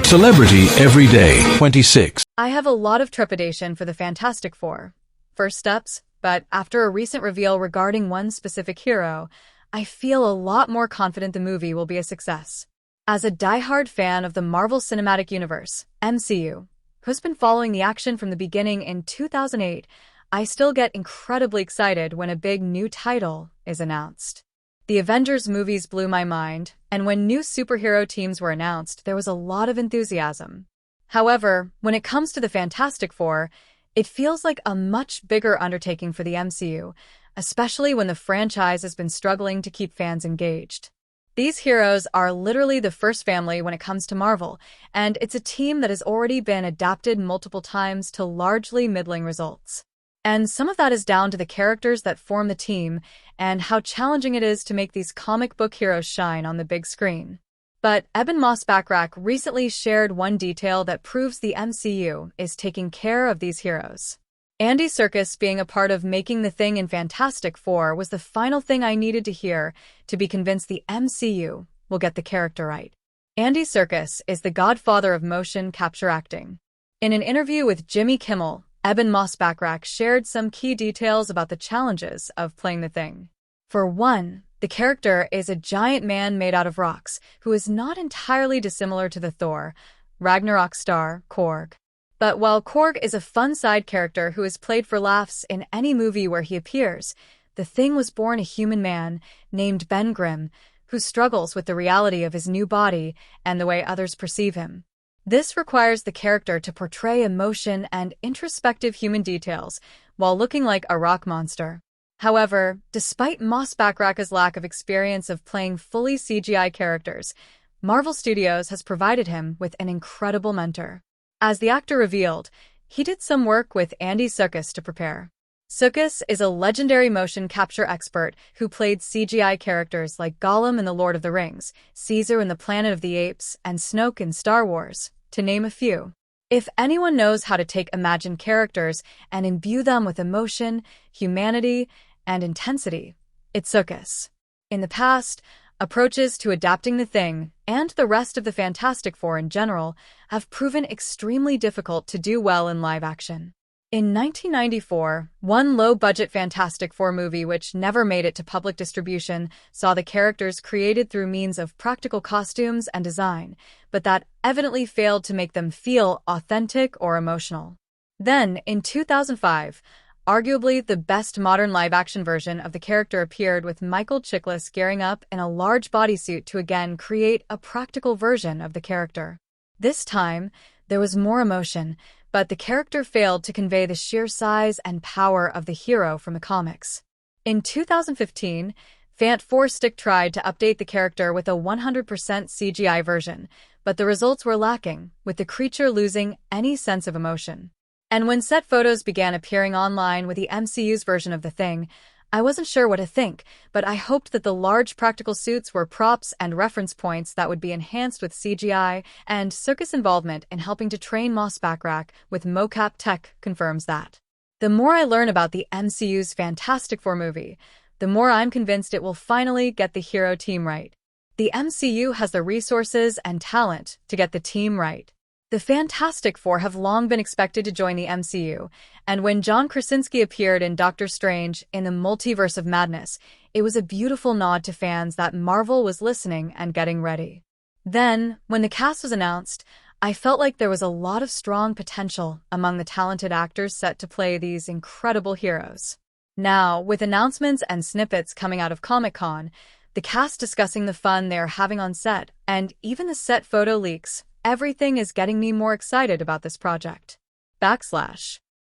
Celebrity Everyday 26. I have a lot of trepidation for the Fantastic Four. First steps, but after a recent reveal regarding one specific hero, I feel a lot more confident the movie will be a success. As a diehard fan of the Marvel Cinematic Universe, MCU, who's been following the action from the beginning in 2008, I still get incredibly excited when a big new title is announced. The Avengers movies blew my mind, and when new superhero teams were announced, there was a lot of enthusiasm. However, when it comes to the Fantastic Four, it feels like a much bigger undertaking for the MCU, especially when the franchise has been struggling to keep fans engaged. These heroes are literally the first family when it comes to Marvel, and it's a team that has already been adapted multiple times to largely middling results. And some of that is down to the characters that form the team and how challenging it is to make these comic book heroes shine on the big screen. But Ebon Moss-Backrack recently shared one detail that proves the MCU is taking care of these heroes. Andy Serkis being a part of making the Thing in Fantastic Four was the final thing I needed to hear to be convinced the MCU will get the character right. Andy Serkis is the godfather of motion capture acting. In an interview with Jimmy Kimmel, Ebon Moss-Backrack shared some key details about the challenges of playing the Thing. For one, the character is a giant man made out of rocks who is not entirely dissimilar to the Thor, Ragnarok star, Korg. But while Korg is a fun side character who is played for laughs in any movie where he appears, the Thing was born a human man named Ben Grimm who struggles with the reality of his new body and the way others perceive him. This requires the character to portray emotion and introspective human details while looking like a rock monster. However, despite Moss-Backrack's lack of experience of playing fully CGI characters, Marvel Studios has provided him with an incredible mentor. As the actor revealed, he did some work with Andy Serkis to prepare. Serkis is a legendary motion capture expert who played CGI characters like Gollum in The Lord of the Rings, Caesar in The Planet of the Apes, and Snoke in Star Wars, to name a few. If anyone knows how to take imagined characters and imbue them with emotion, humanity, and intensity, it's Serkis. In the past, approaches to adapting the Thing, and the rest of the Fantastic Four in general, have proven extremely difficult to do well in live action. In 1994, one low-budget Fantastic Four movie which never made it to public distribution saw the characters created through means of practical costumes and design, but that evidently failed to make them feel authentic or emotional. Then, in 2005, arguably the best modern live-action version of the character appeared with Michael Chiklis gearing up in a large bodysuit to again create a practical version of the character. This time, there was more emotion, but the character failed to convey the sheer size and power of the hero from the comics. In 2015, Fant4Stick tried to update the character with a 100% CGI version, but the results were lacking, with the creature losing any sense of emotion. And when set photos began appearing online with the MCU's version of the Thing, I wasn't sure what to think, but I hoped that the large practical suits were props and reference points that would be enhanced with CGI, and Serkis' involvement in helping to train Moss-Backrack with mocap tech confirms that. The more I learn about the MCU's Fantastic Four movie, the more I'm convinced it will finally get the hero team right. The MCU has the resources and talent to get the team right. The Fantastic Four have long been expected to join the MCU, and when John Krasinski appeared in Doctor Strange in the Multiverse of Madness, it was a beautiful nod to fans that Marvel was listening and getting ready. Then, when the cast was announced, I felt like there was a lot of strong potential among the talented actors set to play these incredible heroes. Now, with announcements and snippets coming out of Comic-Con, the cast discussing the fun they are having on set, and even the set photo leaks, everything is getting me more excited about this project.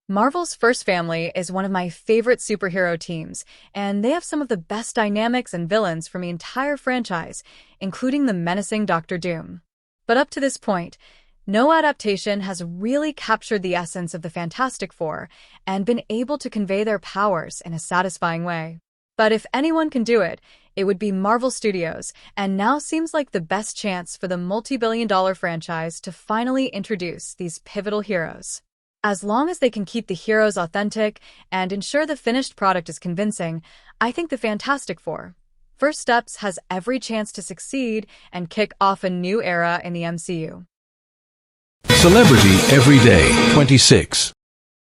Marvel's First Family is one of my favorite superhero teams, and they have some of the best dynamics and villains from the entire franchise, including the menacing Doctor Doom. But up to this point, no adaptation has really captured the essence of the Fantastic Four and been able to convey their powers in a satisfying way. But if anyone can do it, it would be Marvel Studios, and now seems like the best chance for the multi-billion-dollar franchise to finally introduce these pivotal heroes. As long as they can keep the heroes authentic and ensure the finished product is convincing, I think the Fantastic Four, First Steps has every chance to succeed and kick off a new era in the MCU. Celebrity Everyday 26.